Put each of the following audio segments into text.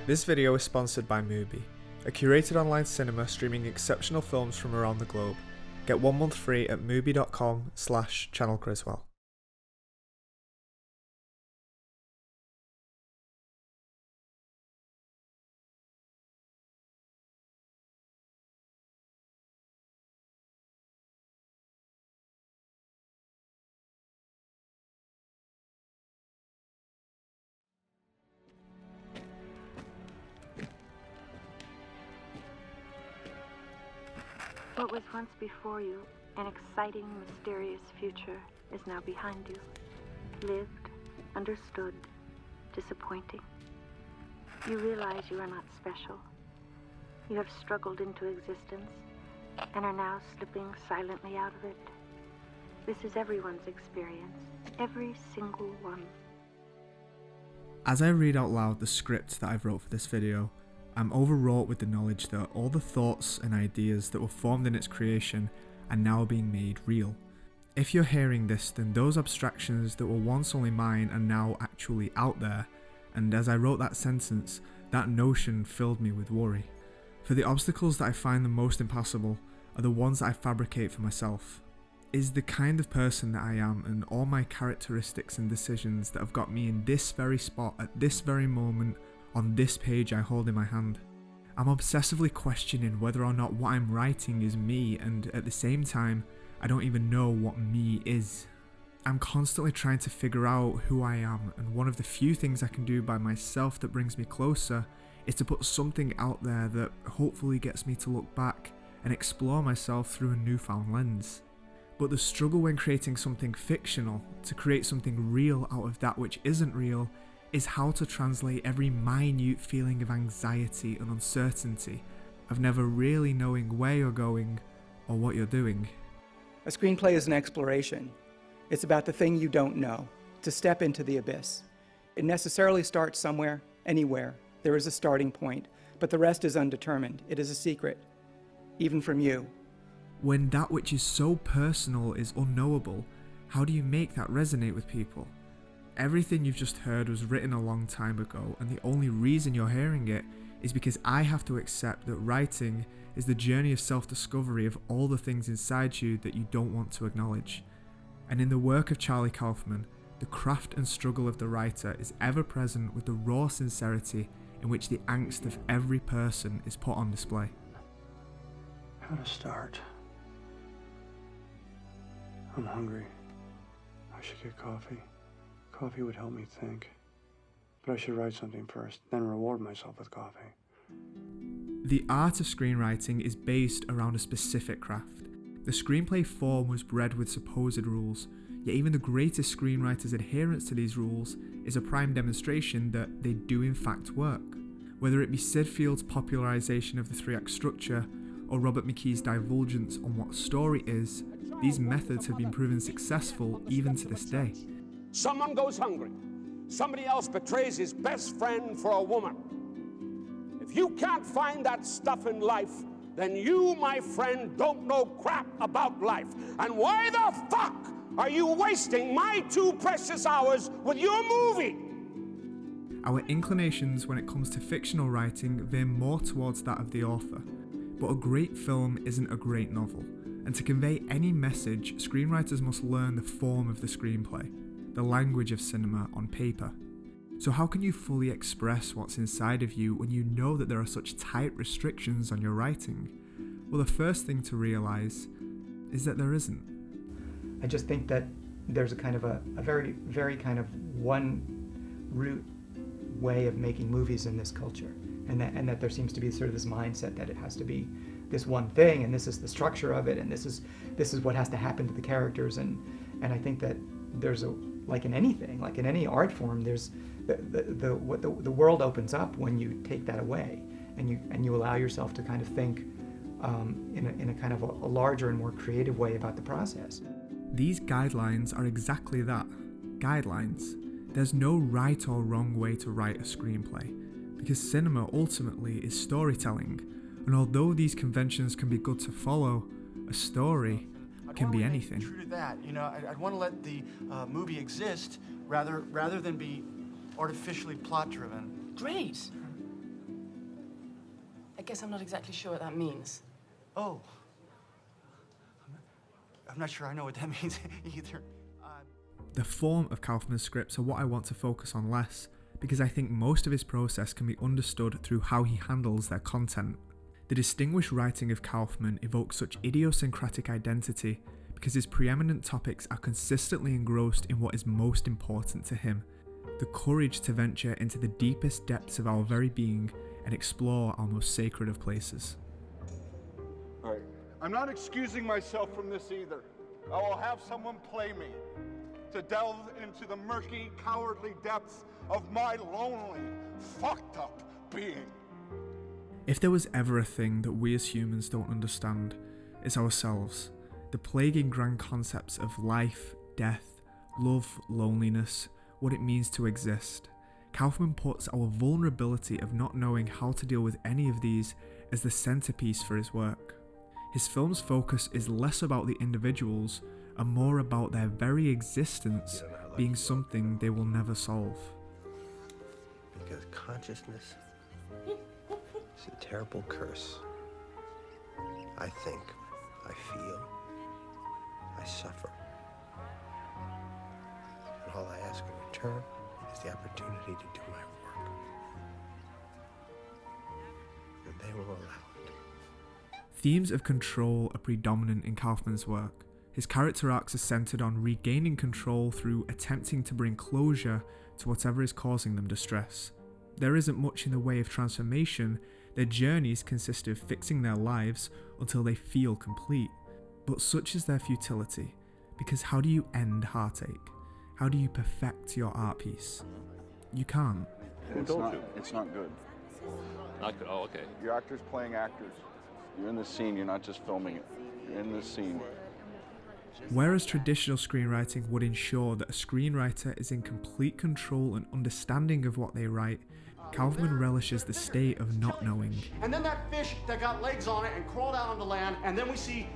This video is sponsored by Mubi, a curated online cinema streaming exceptional films from around the globe. Get 1 month free at mubi.com/channelcriswell. What was once before you, an exciting, mysterious future, is now behind you. Lived, understood, disappointing. You realize you are not special. You have struggled into existence and are now slipping silently out of it. This is everyone's experience, every single one. As I read out loud the script that I've wrote for this video, I'm overwrought with the knowledge that all the thoughts and ideas that were formed in its creation are now being made real. If you're hearing this, then those abstractions that were once only mine are now actually out there, and as I wrote that sentence, that notion filled me with worry. For the obstacles that I find the most impassable are the ones that I fabricate for myself. Is the kind of person that I am and all my characteristics and decisions that have got me in this very spot at this very moment on this page I hold in my hand. I'm obsessively questioning whether or not what I'm writing is me, and at the same time, I don't even know what me is. I'm constantly trying to figure out who I am, and one of the few things I can do by myself that brings me closer is to put something out there that hopefully gets me to look back and explore myself through a newfound lens. But the struggle when creating something fictional to create something real out of that which isn't real is how to translate every minute feeling of anxiety and uncertainty, of never really knowing where you're going or what you're doing. A screenplay is an exploration. It's about the thing you don't know, to step into the abyss. It necessarily starts somewhere, anywhere. There is a starting point, but the rest is undetermined. It is a secret, even from you. When that which is so personal is unknowable, how do you make that resonate with people? Everything you've just heard was written a long time ago, and the only reason you're hearing it is because I have to accept that writing is the journey of self-discovery of all the things inside you that you don't want to acknowledge. And in the work of Charlie Kaufman, the craft and struggle of the writer is ever present with the raw sincerity in which the angst of every person is put on display. How to start? I'm hungry. I should get coffee. Coffee would help me think. But I should write something first, then reward myself with coffee. The art of screenwriting is based around a specific craft. The screenplay form was bred with supposed rules, yet even the greatest screenwriters' adherence to these rules is a prime demonstration that they do in fact work. Whether it be Sid Field's popularization of the 3-act structure, or Robert McKee's divulgence on what story is, these methods have been proven successful even to this day. Someone goes hungry. Somebody else betrays his best friend for a woman. If you can't find that stuff in life, then you, my friend, don't know crap about life. And why the fuck are you wasting my 2 precious hours with your movie? Our inclinations when it comes to fictional writing veer more towards that of the author. But a great film isn't a great novel. And to convey any message, screenwriters must learn the form of the screenplay, the language of cinema on paper. So how can you fully express what's inside of you when you know that there are such tight restrictions on your writing? Well, the first thing to realize is that there isn't. I just think that there's a kind of a very, very kind of one root way of making movies in this culture. And that there seems to be sort of this mindset that it has to be this one thing, and this is the structure of it, and this is what has to happen to the characters. And I think that there's like in anything, like in any art form, there's the world opens up when you take that away, and you allow yourself to kind of think in a kind of a larger and more creative way about the process. These guidelines are exactly that, guidelines. There's no right or wrong way to write a screenplay, because cinema ultimately is storytelling, and although these conventions can be good to follow, a story can be anything. True to that, I'd want to let the movie exist rather than be artificially plot-driven. Great. guess I'm not exactly sure what that means. Oh. I'm not sure I know what that means either. The form of Kaufman's scripts are what I want to focus on less, because I think most of his process can be understood through how he handles their content. The distinguished writing of Kaufman evokes such idiosyncratic identity because his preeminent topics are consistently engrossed in what is most important to him: the courage to venture into the deepest depths of our very being and explore our most sacred of places. All right. I'm not excusing myself from this either. I will have someone play me to delve into the murky, cowardly depths of my lonely, fucked up being. If there was ever a thing that we as humans don't understand, it's ourselves. The plaguing grand concepts of life, death, love, loneliness, what it means to exist. Kaufman puts our vulnerability of not knowing how to deal with any of these as the centerpiece for his work. His film's focus is less about the individuals and more about their very existence being something they will never solve. Because consciousness is a terrible curse. I think, I feel, I suffer. And all I ask in return is the opportunity to do my work. And they will allow it. Themes of control are predominant in Kaufman's work. His character arcs are centered on regaining control through attempting to bring closure to whatever is causing them distress. There isn't much in the way of transformation. Their journeys consist of fixing their lives until they feel complete. But such is their futility, because how do you end heartache? How do you perfect your art piece? You can't. It's not good. Not good. Oh, okay. You're actors playing actors. You're in the scene, you're not just filming it. You're in the scene. Whereas traditional screenwriting would ensure that a screenwriter is in complete control and understanding of what they write, Kaufman relishes the state of not knowing. And then that fish that got legs on it and crawled out onto land, and then we see,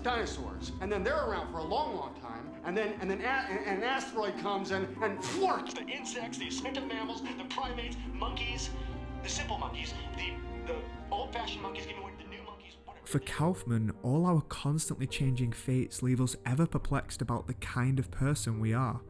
dinosaurs. And then they're around for a long, long time. And then an asteroid comes and florks the insects, the extinctive mammals, the primates, monkeys, the simple monkeys, the old-fashioned monkeys giving way to the new monkeys. For Kaufman, all our constantly changing fates leave us ever perplexed about the kind of person we are.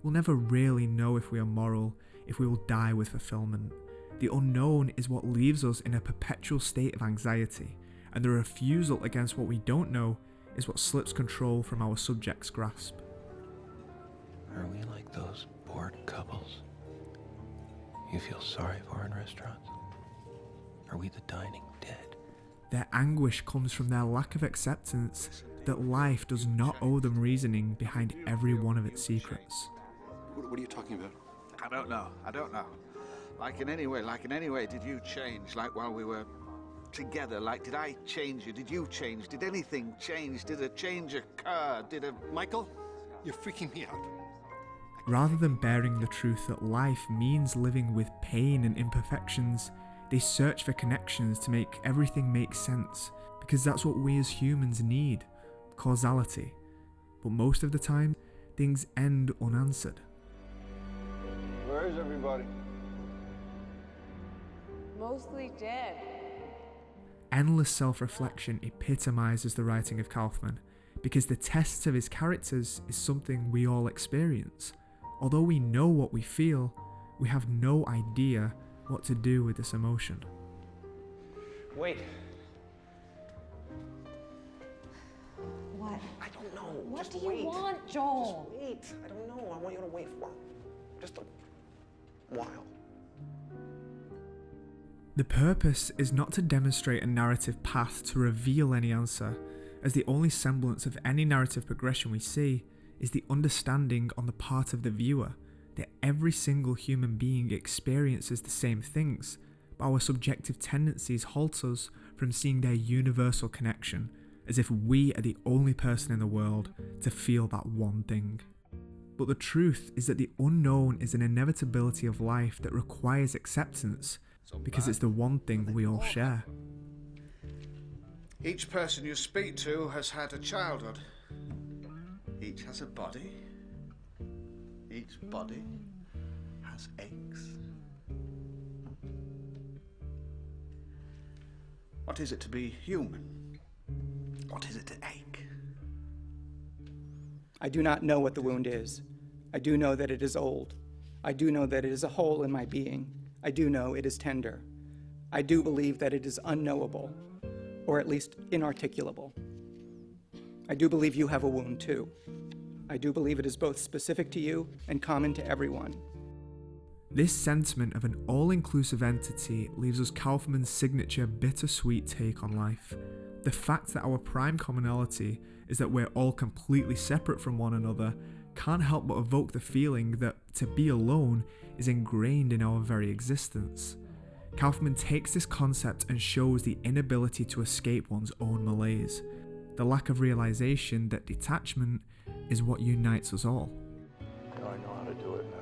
We'll never really know if we are moral, if we will die with fulfillment. The unknown is what leaves us in a perpetual state of anxiety, and the refusal against what we don't know is what slips control from our subject's grasp. Are we like those bored couples you feel sorry for in restaurants? Are we the dining dead? Their anguish comes from their lack of acceptance that life does not owe them reasoning behind every one of its secrets. What are you talking about? I don't know. Like in any way, did you change? Like while we were together, like did I change you? Did you change? Did anything change? Did a change occur? Michael, you're freaking me out. Rather than bearing the truth that life means living with pain and imperfections, they search for connections to make everything make sense, because that's what we as humans need, causality. But most of the time, things end unanswered. Where is everybody? Mostly dead. Endless self-reflection epitomizes the writing of Kaufman, because the tests of his characters is something we all experience. Although we know what we feel, we have no idea what to do with this emotion. Wait. What? I don't know. What Just do you wait. want, Joel? Just wait. I don't know. I want you to wait for just a while. The purpose is not to demonstrate a narrative path to reveal any answer, as the only semblance of any narrative progression we see is the understanding on the part of the viewer that every single human being experiences the same things, but our subjective tendencies halt us from seeing their universal connection, as if we are the only person in the world to feel that one thing. But the truth is that the unknown is an inevitability of life that requires acceptance, because it's the one thing we all share. Each person you speak to has had a childhood. Each has a body. Each body has aches. What is it to be human? What is it to ache? I do not know what the wound is. I do know that it is old. I do know that it is a hole in my being. I do know it is tender. I do believe that it is unknowable, or at least inarticulable. I do believe you have a wound too. I do believe it is both specific to you and common to everyone. This sentiment of an all-inclusive entity leaves us Kaufman's signature bittersweet take on life. The fact that our prime commonality is that we're all completely separate from one another can't help but evoke the feeling that to be alone is ingrained in our very existence. Kaufman takes this concept and shows the inability to escape one's own malaise, the lack of realization that detachment is what unites us all. Now I know how to do it now.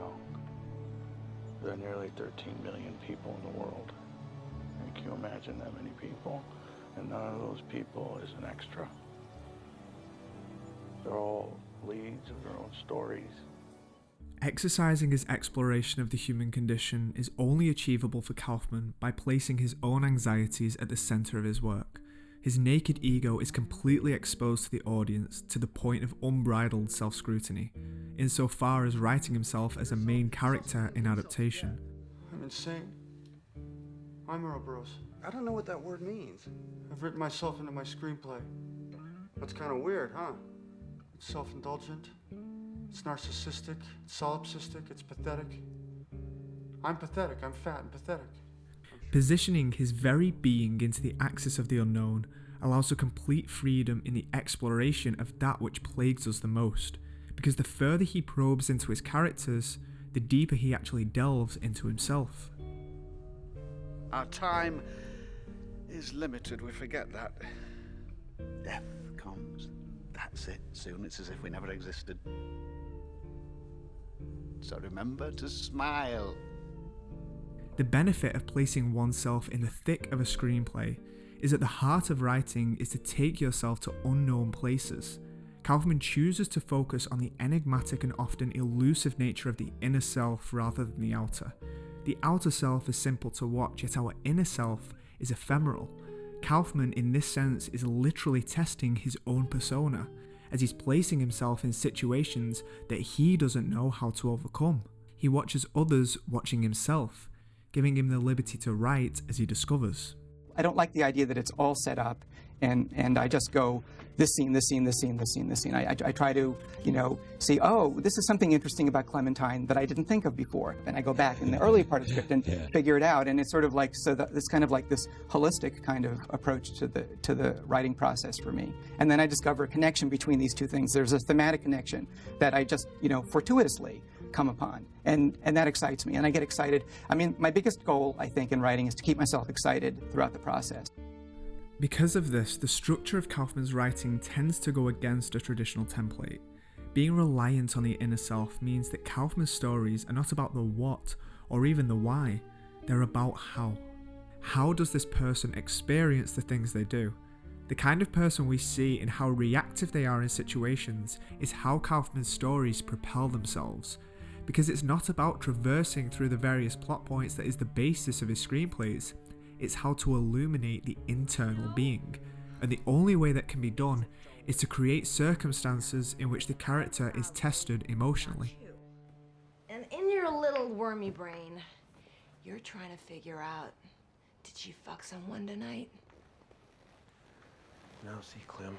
There are nearly 13 million people in the world. And can you imagine that many people? And none of those people is an extra. They're all leads of their own stories. Exercising his exploration of the human condition is only achievable for Kaufman by placing his own anxieties at the center of his work. His naked ego is completely exposed to the audience to the point of unbridled self-scrutiny, insofar as writing himself as a main character in adaptation. I'm insane. I'm Ouroboros. I don't know what that word means. I've written myself into my screenplay. That's kind of weird, huh? It's self-indulgent. It's narcissistic. It's solipsistic. It's pathetic. I'm pathetic. I'm fat and pathetic. Positioning his very being into the axis of the unknown allows for complete freedom in the exploration of that which plagues us the most, because the further he probes into his characters, the deeper he actually delves into himself. Our time is limited, we forget that. Death comes, that's it. Soon it's as if we never existed. So remember to smile. The benefit of placing oneself in the thick of a screenplay is that the heart of writing is to take yourself to unknown places. Kaufman chooses to focus on the enigmatic and often elusive nature of the inner self rather than the outer. The outer self is simple to watch, yet our inner self is ephemeral. Kaufman, in this sense, is literally testing his own persona, as he's placing himself in situations that he doesn't know how to overcome. He watches others watching himself, giving him the liberty to write as he discovers. I don't like the idea that it's all set up and I just go, this scene, this scene, this scene, this scene, this scene. I try to, see, oh, this is something interesting about Clementine that I didn't think of before. And I go back in the early part of the script and figure it out. And it's sort of like, so that it's kind of like this holistic kind of approach to the writing process for me. And then I discover a connection between these two things. There's a thematic connection that I just, fortuitously come upon. And that excites me. And I get excited. I mean, my biggest goal, I think, in writing is to keep myself excited throughout the process. Because of this, the structure of Kaufman's writing tends to go against a traditional template. Being reliant on the inner self means that Kaufman's stories are not about the what or even the why, they're about how. How does this person experience the things they do? The kind of person we see and how reactive they are in situations is how Kaufman's stories propel themselves. Because it's not about traversing through the various plot points that is the basis of his screenplays. It's how to illuminate the internal being, and the only way that can be done is to create circumstances in which the character is tested emotionally. And in your little wormy brain, you're trying to figure out, did she fuck someone tonight? No, see, Clem,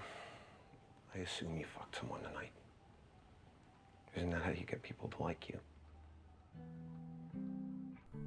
I assume you fucked someone tonight. Isn't that how you get people to like you?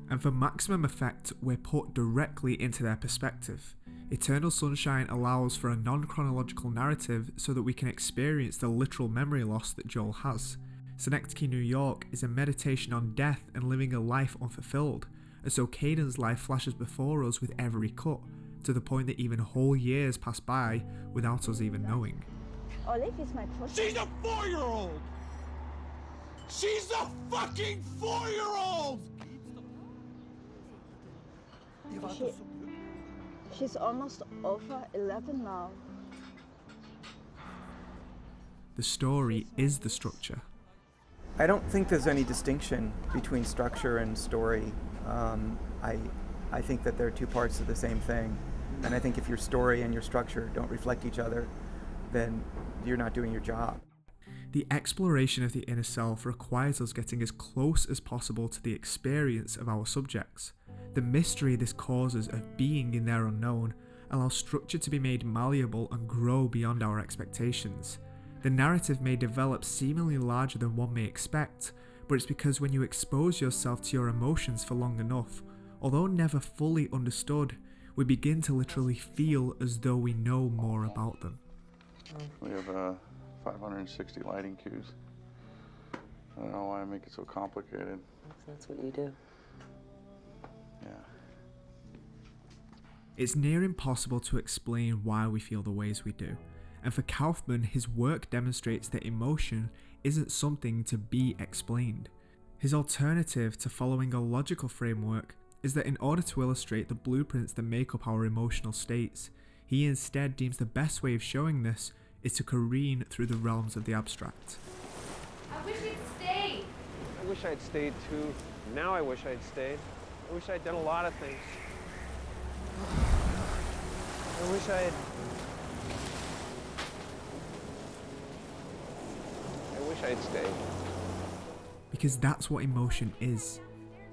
And for maximum effect, we're put directly into their perspective. Eternal Sunshine allows for a non-chronological narrative so that we can experience the literal memory loss that Joel has. Synecdoche, New York is a meditation on death and living a life unfulfilled, and so Caden's life flashes before us with every cut, to the point that even whole years pass by without us even knowing. Olive is my pussy. She's a 4-year-old! She's a fucking 4-year-old! She's almost over 11 now. The story is the structure. I don't think there's any distinction between structure and story. I think that they're two parts of the same thing. And I think if your story and your structure don't reflect each other, then you're not doing your job. The exploration of the inner self requires us getting as close as possible to the experience of our subjects. The mystery this causes of being in their unknown allows structure to be made malleable and grow beyond our expectations. The narrative may develop seemingly larger than one may expect, but it's because when you expose yourself to your emotions for long enough, although never fully understood, we begin to literally feel as though we know more about them. We have 560 lighting cues. I don't know why I make it so complicated. That's what you do. Yeah. It's near impossible to explain why we feel the ways we do, and for Kaufman, his work demonstrates that emotion isn't something to be explained. His alternative to following a logical framework is that in order to illustrate the blueprints that make up our emotional states, he instead deems the best way of showing this is to careen through the realms of the abstract. I wish you'd stayed. I wish I'd stayed too. Now I wish I'd stayed. I wish I'd done a lot of things. I wish I'd stayed. Because that's what emotion is.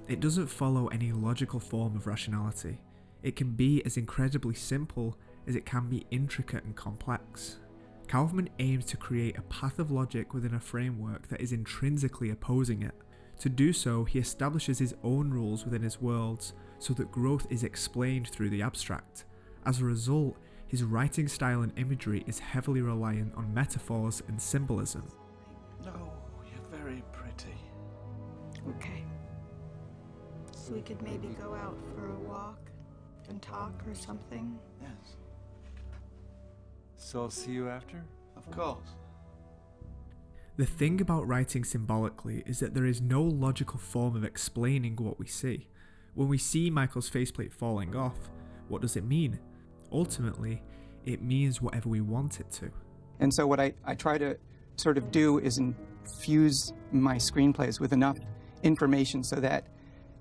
It doesn't follow any logical form of rationality. It can be as incredibly simple as it can be intricate and complex. Kaufman aims to create a path of logic within a framework that is intrinsically opposing it. To do so, he establishes his own rules within his worlds so that growth is explained through the abstract. As a result, his writing style and imagery is heavily reliant on metaphors and symbolism. No, you're very pretty. Okay. So we could maybe go out for a walk and talk or something? Yes. So I'll see you after? Of course. The thing about writing symbolically is that there is no logical form of explaining what we see. When we see Michael's faceplate falling off, what does it mean? Ultimately, it means whatever we want it to. And so what I try to sort of do is infuse my screenplays with enough information so that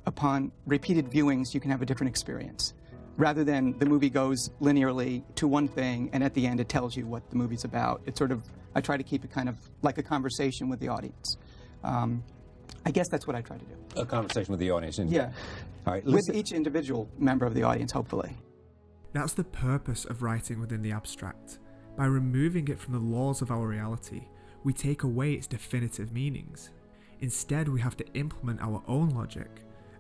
upon repeated viewings, you can have a different experience. Rather than the movie goes linearly to one thing and at the end it tells you what the movie's about. It's sort of, I try to keep it kind of like a conversation with the audience. I guess that's what I try to do. A conversation with the audience. Yeah. All right, with each individual member of the audience, hopefully. That's the purpose of writing within the abstract. By removing it from the laws of our reality, we take away its definitive meanings. Instead, we have to implement our own logic.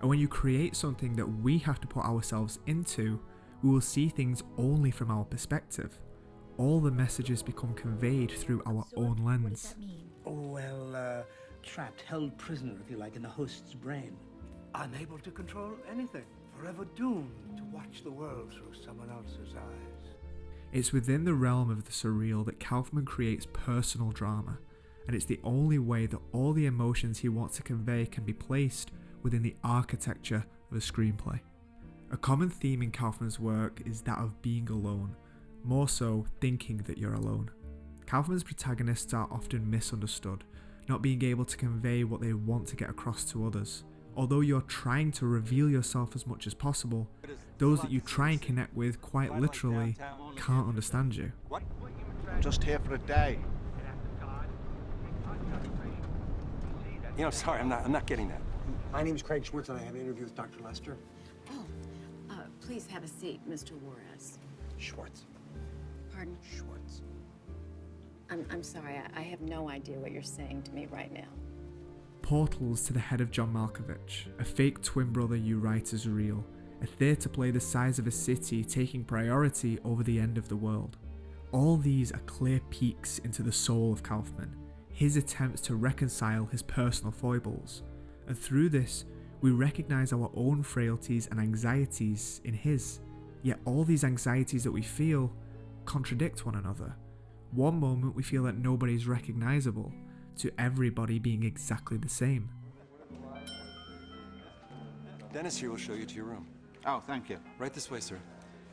And when you create something that we have to put ourselves into, we will see things only from our perspective. All the messages become conveyed through our own lens. What does that mean? Oh, well, trapped, held prisoner, if you like, in the host's brain. Unable to control anything. Forever doomed to watch the world through someone else's eyes. It's within the realm of the surreal that Kaufman creates personal drama, and it's the only way that all the emotions he wants to convey can be placed within the architecture of a screenplay. A common theme in Kaufman's work is that of being alone, more so thinking that you're alone. Kaufman's protagonists are often misunderstood, not being able to convey what they want to get across to others. Although you're trying to reveal yourself as much as possible, those that you try and connect with quite literally can't understand you. What? Just here for a day. You know, sorry, I'm not getting that. My name's Craig Schwartz, and I have an interview with Dr. Lester. Please have a seat, Mr. Juarez. Schwartz. Pardon? Schwartz. I'm sorry, I have no idea what you're saying to me right now. Portals to the head of John Malkovich, a fake twin brother you write as real, a theatre play the size of a city taking priority over the end of the world. All these are clear peeks into the soul of Kaufman, his attempts to reconcile his personal foibles, and through this, we recognise our own frailties and anxieties in his. Yet all these anxieties that we feel contradict one another. One moment we feel that nobody is recognisable, to everybody being exactly the same. Dennis here will show you to your room. Oh, thank you. Right this way, sir.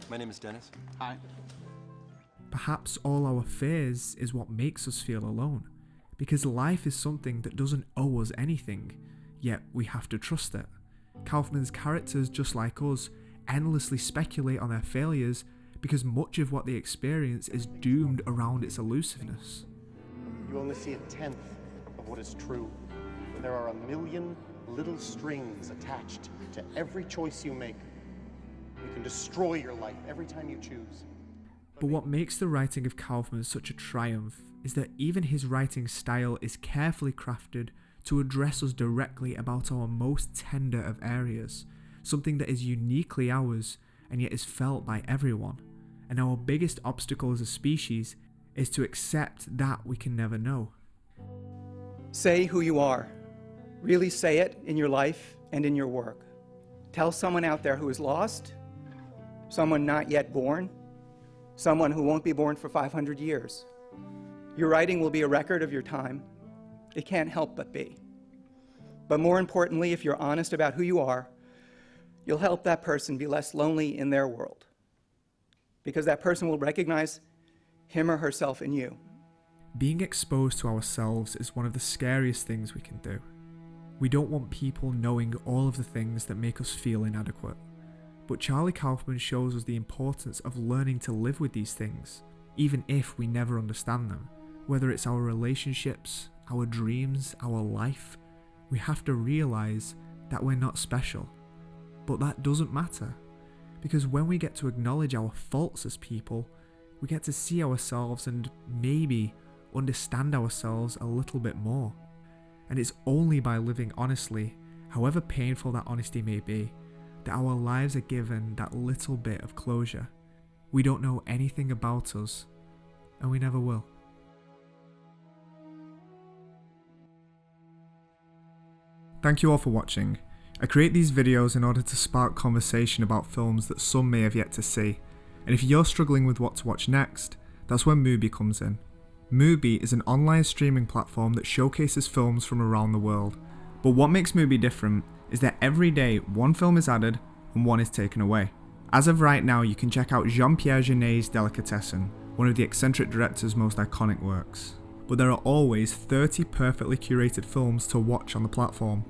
My name is Dennis. Hi. Perhaps all our fears is what makes us feel alone, because life is something that doesn't owe us anything, yet we have to trust it. Kaufman's characters, just like us, endlessly speculate on their failures because much of what they experience is doomed around its elusiveness. You only see a tenth of what is true. There are a million little strings attached to every choice you make. You can destroy your life every time you choose. But what makes the writing of Kaufman such a triumph is that even his writing style is carefully crafted to address us directly about our most tender of areas, something that is uniquely ours and yet is felt by everyone. And our biggest obstacle as a species is to accept that we can never know. Say who you are. Really say it in your life and in your work. Tell someone out there who is lost, someone not yet born, someone who won't be born for 500 years. Your writing will be a record of your time. It can't help but be. But more importantly, if you're honest about who you are, you'll help that person be less lonely in their world, because that person will recognize him or herself in you. Being exposed to ourselves is one of the scariest things we can do. We don't want people knowing all of the things that make us feel inadequate. But Charlie Kaufman shows us the importance of learning to live with these things, even if we never understand them. Whether it's our relationships, our dreams, our life, we have to realize that we're not special. But that doesn't matter, because when we get to acknowledge our faults as people, we get to see ourselves and maybe understand ourselves a little bit more. And it's only by living honestly, however painful that honesty may be, that our lives are given that little bit of closure. We don't know anything about us, and we never will. Thank you all for watching. I create these videos in order to spark conversation about films that some may have yet to see, and if you're struggling with what to watch next, that's where Mubi comes in. Mubi is an online streaming platform that showcases films from around the world, but what makes Mubi different is that every day one film is added and one is taken away. As of right now, you can check out Jean-Pierre Jeunet's Delicatessen, one of the eccentric director's most iconic works. But there are always 30 perfectly curated films to watch on the platform.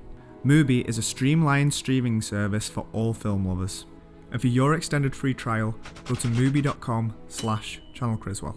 Mubi is a streamlined streaming service for all film lovers. And for your extended free trial, go to mubi.com/ChannelCriswell.